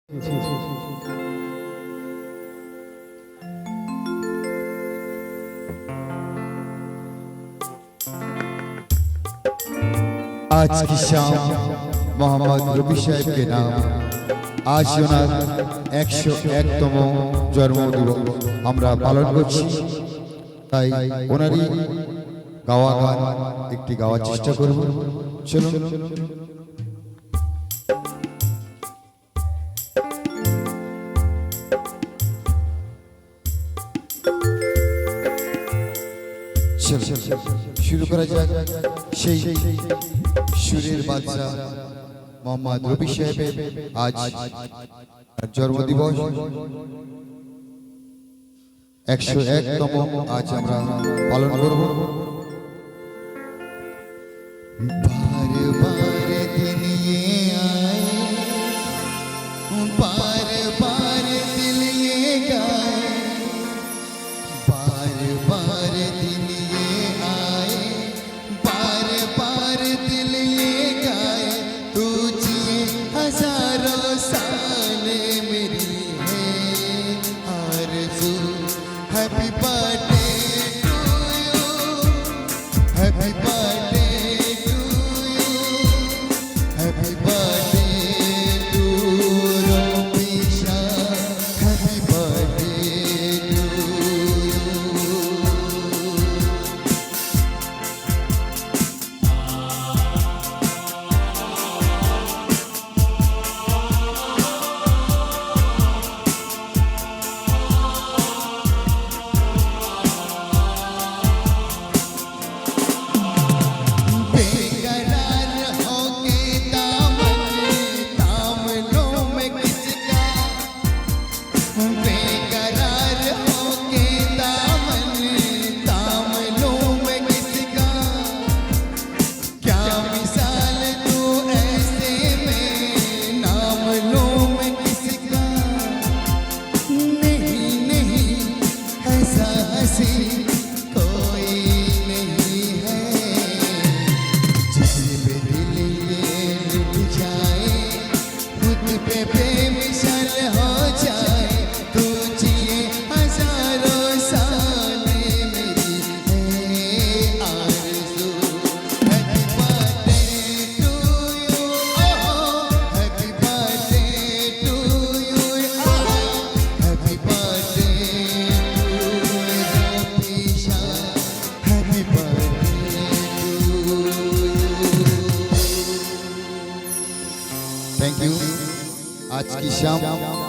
आज की शाम मोहम्मद रफी साहेब के नाम आज ওনার 101তম জন্মদিবস আমরা পালন করছি। তাই ওনারই গাওয়া গান একটি গাওয়ার চেষ্টা করব। চলুন। শুরু করা যাক সেই সুরের বাদশা মোহাম্মদ রফি সাহেবের আজ জন্মদিবস 101তম আজ আমরা পালন করব। बार बार दिन ये आए, बार बार दिल ये गाए, बार बार दिन ये आए, बार बार दिल ये गाए, तू जिए हजारों साल मेरी है आरज़ू। Happy birthday to you, happy birthday, happy birthday to Rafi Sahab, happy birthday to you. Thank you. आज की शाम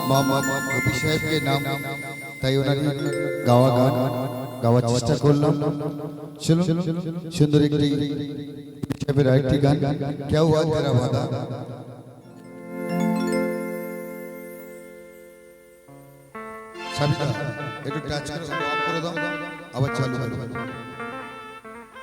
मोहम्मद रफी साहेब के नाम তাই ওনার গাওয়া গান গাওয়ার চেষ্টা করলাম। চলুন সুন্দর একটি সাহেবের আরেকটি গান क्या हुआ तेरा वादा। সাবিতা একটু টাচ করে অফ করে দাও, আবার চালু করো।